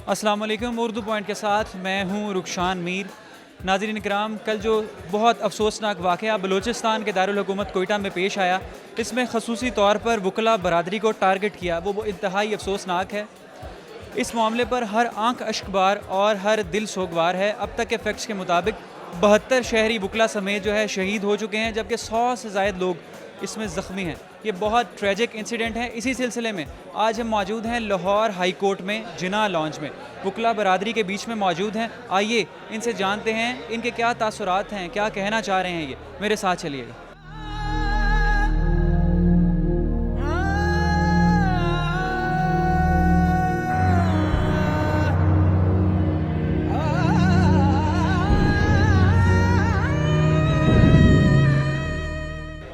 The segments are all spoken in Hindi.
अस्सलाम वालेकुम। उर्दू पॉइंट के साथ मैं हूँ रुखशान मीर। नाज़रीन इकराम, कल जो बहुत अफसोसनाक वाक़या बलूचिस्तान के दारुल हुकूमत कोयटा में पेश आया, इसमें खसूसी तौर पर वकला बरादरी को टारगेट किया, वो इंतहाई अफसोसनाक है। इस मामले पर हर आंख अश्कबार और हर दिल सोगवार है। अब तक के फैक्ट्स के मुताबिक 72 शहरी वकला समेत जो है शहीद हो चुके हैं, जबकि 100 से ज़ायद लोग इसमें ज़ख्मी हैं। ये बहुत ट्रेजिक इंसिडेंट है। इसी सिलसिले में आज हम मौजूद हैं लाहौर हाई कोर्ट में जिना लॉन्च में, वकला बरादरी के बीच में मौजूद हैं। आइए इनसे जानते हैं इनके क्या तासुरात हैं, क्या कहना चाह रहे हैं। ये मेरे साथ चलिएगा।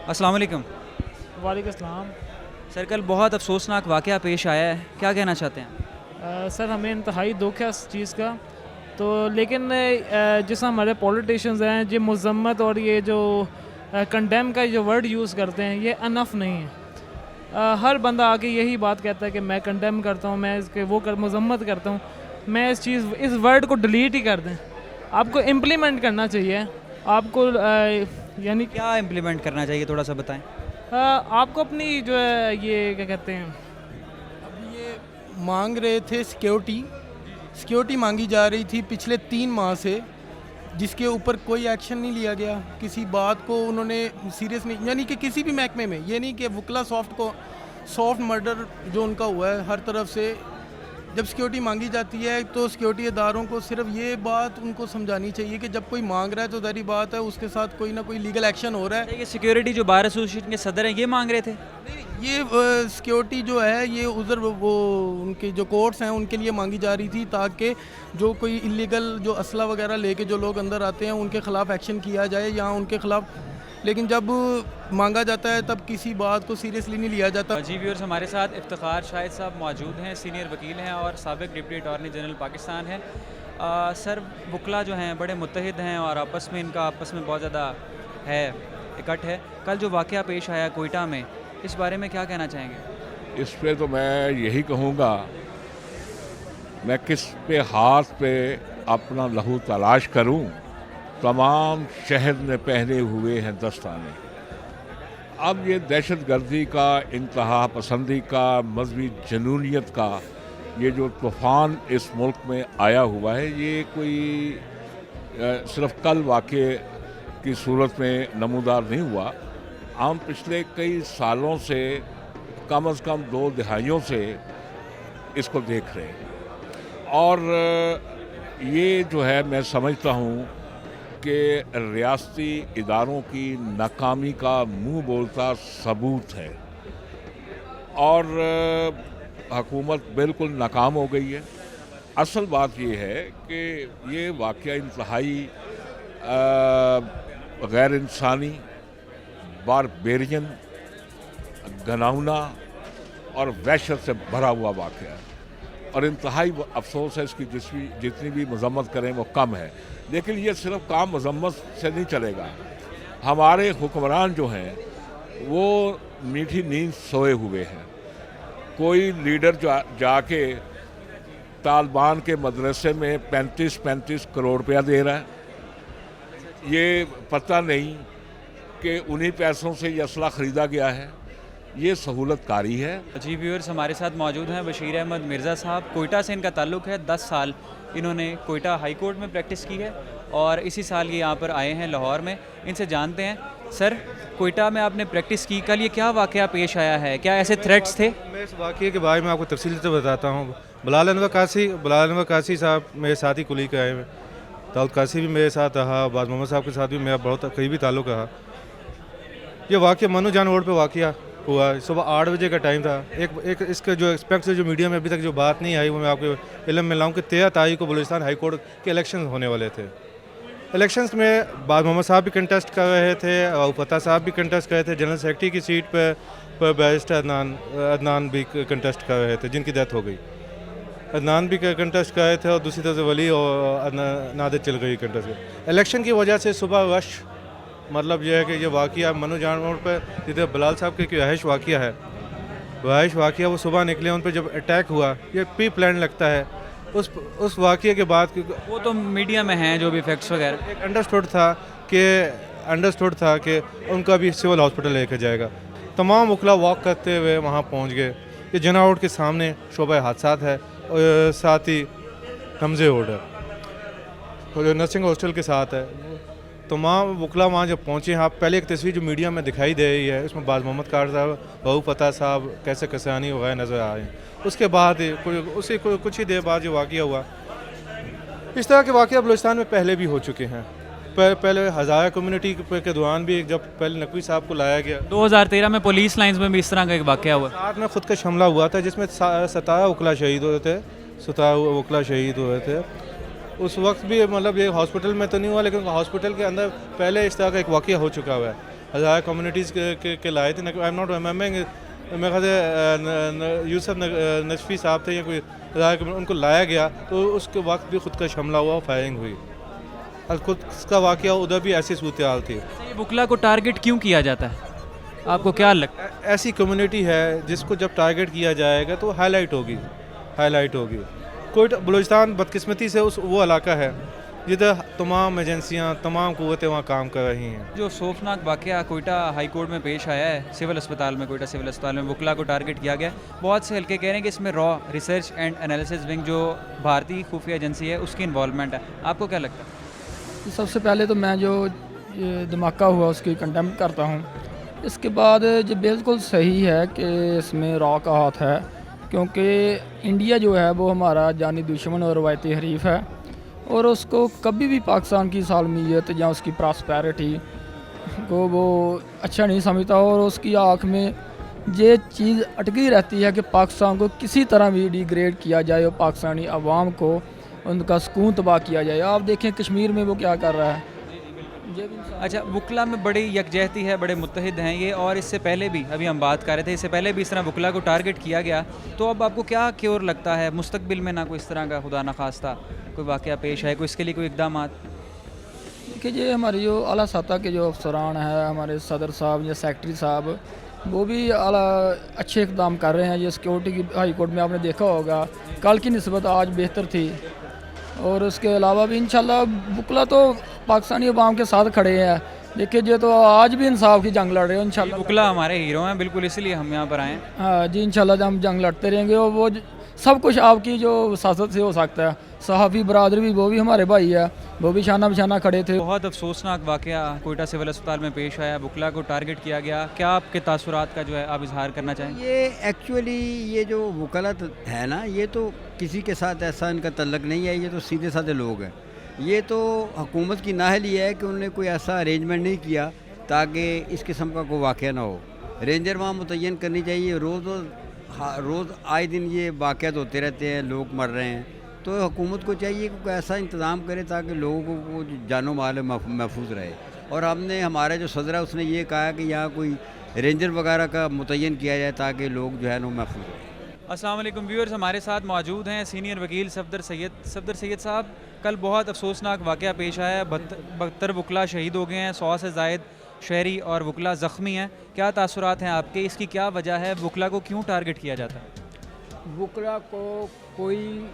अस्सलाम वालेकुम। वालेकुम अस्सलाम। सर, कल बहुत अफसोसनाक वाक़या पेश आया है, क्या कहना चाहते हैं? सर, हमें इंतहाई दुख है इस चीज़ का। तो लेकिन जिस हमारे पॉलिटिशियंस हैं, ये मज़म्मत और ये जो कंडेम का जो वर्ड यूज़ करते हैं, ये अनफ नहीं है। हर बंदा आके यही बात कहता है कि मैं कंडेम करता हूँ, मैं इसके मज़म्मत करता हूँ। मैं इस वर्ड को डिलीट ही कर दें। आपको इम्प्लीमेंट करना चाहिए। आपको यानी क्या इम्प्लीमेंट करना चाहिए, थोड़ा सा बताएं। आपको अपनी जो है ये क्या कहते हैं, ये मांग रहे थे सिक्योरिटी मांगी जा रही थी पिछले 3 माह से, जिसके ऊपर कोई एक्शन नहीं लिया गया। किसी बात को उन्होंने सीरियस नहीं, यानी कि किसी भी महकमे में, ये नहीं कि वकला सॉफ्ट मर्डर जो उनका हुआ है हर तरफ से। जब सिक्योरिटी मांगी जाती है तो सिक्योरिटी इदारों को सिर्फ ये बात उनको समझानी चाहिए कि जब कोई मांग रहा है तो जाहिर बात है उसके साथ कोई ना कोई लीगल एक्शन हो रहा है। ये सिक्योरिटी जो बार एसोसिएशन के सदर हैं, ये मांग रहे थे? ये सिक्योरिटी जो है ये उधर वो उनके जो कोर्ट्स हैं उनके लिए मांगी जा रही थी, ताकि जो कोई इलीगल जो असला वगैरह लेके जो लोग अंदर आते हैं उनके ख़िलाफ़ एक्शन किया जाए या उनके ख़िलाफ़। लेकिन जब मांगा जाता है तब किसी बात को सीरियसली नहीं लिया जाता। जी व्यूअर्स, हमारे साथ इफ्तिखार शाहिद साहब मौजूद हैं, सीनियर वकील हैं और साबिक डिप्टी अटॉर्नी जनरल पाकिस्तान हैं। सर, वकला जो हैं बड़े मुत्तहिद हैं और आपस में बहुत ज़्यादा है, इकट्ठ है। कल जो वाक़या पेश आया कोयटा में, इस बारे में क्या कहना चाहेंगे? इस पे तो मैं यही कहूँगा, मैं किस पे हाथ पे अपना लहू तलाश करूँ। तमाम शहर ने पहने हुए हैं दस्ताने। अब ये दहशत गर्दी का, इंतहा पसंदी का, मजहबी जनूनियत का ये जो तूफ़ान इस मुल्क में आया हुआ है, ये कोई सिर्फ कल वाक़े की सूरत में नमूदार नहीं हुआ। हम पिछले कई सालों से, कम से कम 2 दहाइयों से इसको देख रहे हैं। और ये जो है, मैं समझता हूँ कि रियासती इदारों की नाकामी का मुंह बोलता सबूत है और हुकूमत बिल्कुल नाकाम हो गई है। असल बात ये है कि ये वाक़या इंतहाई गैर इंसानी, बारबेरियन, घिनौना और वहशत से भरा हुआ वाक़या है और इंतहाई अफसोस है। इसकी जितनी भी मजम्मत करें वो कम है। लेकिन ये सिर्फ काम मजम्मत से नहीं चलेगा। हमारे हुक्मरान जो हैं वो मीठी नींद सोए हुए हैं। कोई लीडर जाके तालिबान के मदरसे में 35-35 करोड़ रुपया दे रहा है। ये पता नहीं कि उन्हीं पैसों से ये असला ख़रीदा गया है। ये सहूलतकारी है। जी व्यूअर्स, हमारे साथ मौजूद हैं बशीर अहमद मिर्ज़ा साहब। कोयटा से इनका ताल्लुक़ है। 10 साल इन्होंने कोयटा हाई कोर्ट में प्रैक्टिस की है और इसी साल ये यहाँ पर आए हैं लाहौर में। इनसे जानते हैं। सर, कोयटा में आपने प्रैक्टिस की, कल ये क्या वाक़या पेश आया है? क्या ऐसे थ्रेट्स थे? मैं इस वाक़े के बारे में आपको तफसील से बताता हूँ। बिलाल अनवर कासी साहब मेरे साथ ही कुली के आए हुए। दाऊद कासी भी मेरे साथ रहा, बाज़ मोहम्मद साहब के साथ भी मेरा बहुत करीबी ताल्लुक़ रहा। ये वाक़या मनु जान रोड पर वाक़या हुआ। सुबह 8 बजे का टाइम था। एक इसके जो एक्सपेक्ट से जो मीडिया में अभी तक जो बात नहीं आई, वो मैं आपके इल्म में लाऊँ कि 13 तारीख को बलूचिस्तान हाई कोर्ट के इलेक्शन होने वाले थे। इलेक्शंस में बाज़ मोहम्मद साहब भी कंटेस्ट कर रहे थे और फतेह साहब भी कंटेस्ट कर रहे थे। जनरल सेक्रेटरी की सीट पर बैरिस्टर अदनान भी कंटेस्ट कर रहे थे, जिनकी डेथ हो गई। अदनान भी कंटेस्ट कर रहे थे और दूसरी तरफ से वली और नादिर चल गई कंटेस्ट। इलेक्शन की वजह से सुबह रश, मतलब यह है कि ये वाक़या मनु जान रोड पर जिधर बिलाल साहब की रिहाइश वाक़या है, रहाइश वाक़या वो सुबह निकले, उन पर जब अटैक हुआ, ये प्री प्लान लगता है। उस वाक़ये के बाद वो तो मीडिया में हैं जो भी फैक्ट्स वगैरह। एक अंडरस्टूड था कि उनका भी सिविल हॉस्पिटल लेकर जाएगा। तमाम वकला वॉक करते हुए वहाँ पहुँच गए। ये जना रोड के सामने शोबा हादसात है और साथ ही हमजे रोड है और नर्सिंग हॉस्टल के साथ है। तमाम वकला वहाँ जब पहुँचे, आप पहले एक तस्वीर जो मीडिया में दिखाई दे रही है, उसमें बाज मोहम्मद कार साहब, बहू पता साहब, कैसे कसानी वगैरह नज़र आ रहे हैं। उसके बाद कुछ ही देर बाद जो वाक़या हुआ, इस तरह के वाक़या बलूचिस्तान में पहले भी हो चुके हैं। पहले हज़ारा कम्युनिटी के दौरान भी जब पहले नकवी साहब को लाया गया, 2013 में पुलिस लाइंस में भी इस तरह का एक वाक़या हुआ। साथ में खुद का हमला हुआ था जिसमें 17 वकला शहीद हुए थे। 17 वकला शहीद हुए थे। उस वक्त भी मतलब ये हॉस्पिटल में तो नहीं हुआ, लेकिन हॉस्पिटल के अंदर पहले इस तरह का एक वाक़या हो चुका हुआ है। हज़ारा कम्युनिटीज़ के लाए थे। आई एम नॉट रिमेम्बरिंग, मेरे ख्याल से यूसुफ नजफी साहब थे या कोई, उनको लाया गया तो उसके वक्त भी खुद का हमला हुआ, फायरिंग हुई। और खुद का वाक़या उधर भी ऐसी सूरत हाल थी। ये वकला को टारगेट क्यों किया जाता है, आपको क्या लगता है? ऐसी कम्युनिटी है जिसको जब टारगेट किया जाएगा तो हाईलाइट होगी। कोई बलूचिस्तान बदकिस्मती से वो इलाका है जिधर तमाम एजेंसियां, तमाम कुव्वतें वहाँ काम कर रही हैं। जो खौफनाक वाक़या कोयटा हाई कोर्ट में पेश आया है, सिविल अस्पताल में, कोयटा सिविल अस्पताल में वकला को टारगेट किया गया, बहुत से हल्के कह रहे हैं कि इसमें raw research and analysis wing जो भारतीय खुफिया एजेंसी है उसकी इन्वॉल्वमेंट है। आपको क्या लगता है? सबसे पहले तो मैं जो ये धमाका हुआ उसकी कंडेम करता हूँ। इसके बाद जो बिल्कुल सही है कि इसमें रॉ का हाथ है, क्योंकि इंडिया जो है वो हमारा जानी दुश्मन और रवायती हरीफ है और उसको कभी भी पाकिस्तान की सालमियत या उसकी प्रॉस्पेरिटी को वो अच्छा नहीं समझता और उसकी आँख में ये चीज़ अटकी रहती है कि पाकिस्तान को किसी तरह भी डिग्रेड किया जाए और पाकिस्तानी अवाम को उनका सुकून तबाह किया जाए। आप देखें कश्मीर में वो क्या कर रहा है। अच्छा, वकला में बड़ी यकजहती है, बड़े मुत्तहिद हैं ये, और इससे पहले भी अभी हम बात कर रहे थे, इससे पहले भी इस तरह वकला को टारगेट किया गया। तो अब आपको क्या क्योर लगता है मुस्तकबिल में ना कोई इस तरह का खुदा न खास्ता कोई वाक़या पेश आए, कोई इसके लिए कोई इकदाम? देखिए, ये हमारे जो आला सतह के जो अफसरान हैं, हमारे सदर साहब या सेक्रेटरी साहब, वो भी अच्छे इकदाम कर रहे हैं। ये सिक्योरिटी की हाई कोर्ट में आपने देखा होगा कल की निस्बत आज बेहतर थी। और उसके अलावा भी इंशाल्लाह वकला तो पाकिस्तानी अवाम के साथ खड़े हैं। देखिए, ये तो आज भी इंसाफ की जंग लड़ रहे हो इंशाल्लाह। वकला हमारे हीरो हैं, बिल्कुल इसलिए हम यहाँ पर आए हैं। हाँ जी, इंशाल्लाह हम जंग लड़ते रहेंगे और वो सब कुछ आपकी जो वसासत से हो सकता है। सहाफ़ी बरादरी भी, वो भी हमारे भाई है, वो भी शाना बशाना खड़े थे। बहुत अफसोसनाक वाक़या कोयटा सिविल अस्पताल में पेश आया, वकला को टारगेट किया गया। क्या आपके तासुरात का जो है आप इजहार करना चाहेंगे? ये एक्चुअली ये जो वकालत है ना, ये तो किसी के साथ ऐसा इनका तल्लक नहीं है। ये तो सीधे साधे लोग हैं। ये तो हुकूमत की नाअहली है कि उन्होंने कोई ऐसा अरेंजमेंट नहीं किया ताकि इस किस्म का कोई वाक़या ना हो। रेंजर वहाँ मुतय्यन करनी चाहिए। रोज़ आए दिन ये वाक़यात होते रहते हैं, लोग मर रहे हैं। तो हुकूमत को चाहिए कि कोई ऐसा इंतज़ाम करे ताकि लोगों को जानो माल महफूज रहे। और हमने, हमारा जो सदर है उसने ये कहा कि यहाँ कोई रेंजर वगैरह का मुतय्यन किया जाए ताकि लोग जो है ना महफूज रहे। अस्सलाम वालेकुम व्यूअर्स, हमारे साथ मौजूद हैं सीनियर वकील सफदर सैयद साहब। कल बहुत अफसोसनाक वाक़या पेश आया है, 72 वकला शहीद हो गए हैं, 100 से ज़ायद शहरी और वकला ज़ख्मी हैं। क्या तासुरात हैं आपके, इसकी क्या वजह है, वकला को क्यों टारगेट किया जाता है? वकला को कोई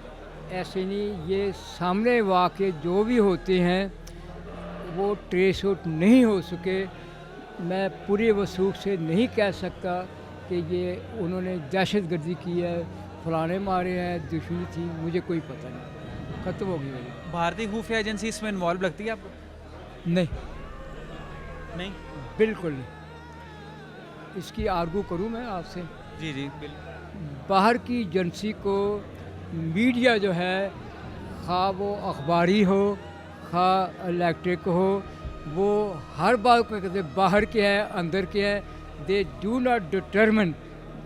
ऐसे नहीं, ये सामने वाक़े जो भी होते हैं वो ट्रेस आउट नहीं हो सके। मैं पूरे वसूख से नहीं कह सकता कि ये उन्होंने दहशत गर्दी की है, फलाने मारे हैं, दुश्मनी थी, मुझे कोई पता नहीं, ख़त्म हो गई मेरी। भारतीय खुफिया एजेंसी इसमें इन्वॉल्व लगती है आपको? नहीं, बिल्कुल नहीं। इसकी आर्गू करूं मैं आपसे? जी बिल्कुल। बाहर की एजेंसी को मीडिया जो है, खा वो अखबारी हो, खा इलेक्ट्रिक हो, वो हर बात को कहते बाहर के है अंदर के है। दे डू नॉट डिटरमिन,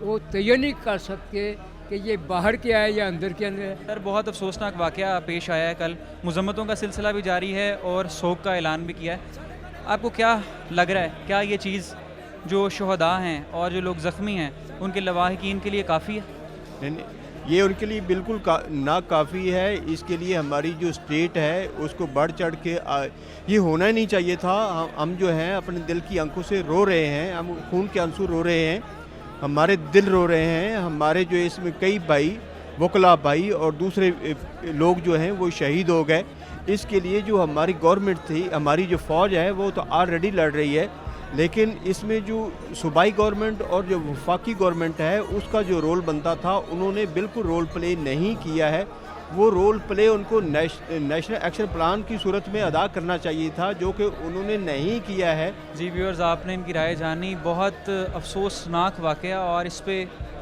वो तय नहीं कर सकते कि ये बाहर के है या अंदर के अंदर है। सर, बहुत अफसोसनाक वाक़या पेश आया है कल, मुज़म्मतों का सिलसिला भी जारी है और सोग का ऐलान भी किया है। आपको क्या लग रहा है, क्या ये चीज़ जो शहदा हैं और जो लोग ज़ख्मी हैं उनके लवाहिकीन के लिए काफ़ी है? नहीं, ये उनके लिए बिल्कुल ना काफ़ी है। इसके लिए हमारी जो स्टेट है उसको बढ़ चढ़ के ये होना ही नहीं चाहिए था। हम जो हैं अपने दिल की आंखों से रो रहे हैं, हम खून के आंसू रो रहे हैं हमारे दिल रो रहे हैं। हमारे जो इसमें कई भाई, वकला भाई और दूसरे लोग जो हैं वो शहीद हो गए। इसके लिए जो हमारी गवर्नमेंट थी, हमारी जो फ़ौज है वो तो ऑलरेडी लड़ रही है, लेकिन इसमें जो सूबाई गवर्नमेंट और जो वफाकी गवर्नमेंट है उसका जो रोल बनता था उन्होंने बिल्कुल रोल प्ले नहीं किया है। वो रोल प्ले उनको नेशनल एक्शन प्लान की सूरत में अदा करना चाहिए था, जो कि उन्होंने नहीं किया है। जी व्यूअर्स, आपने इनकी राय जानी। बहुत अफसोसनाक वाक़या, और इस पे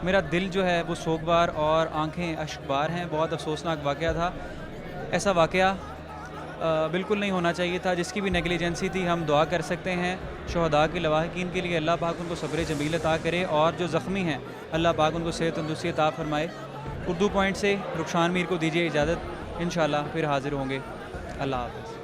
मेरा दिल जो है वो सोगवार और आंखें अश्कबार हैं। बहुत अफसोसनाक वाक़या था। ऐसा वाक़या बिल्कुल नहीं होना चाहिए था। जिसकी भी नेगलिजेंसी थी, हम दुआ कर सकते हैं शहदा के लवाहिकीन के लिए, अल्लाह पाक उनको सब्र जमील अता करे, और जो ज़ख्मी हैं अल्लाह पाक उनको सेहत तंदुरुस्ती अता फरमाए। उर्दू पॉइंट से रुखसान मीर को दीजिए इजाज़त, इंशाल्लाह फिर हाज़िर होंगे। अल्लाह हाफ़िज़।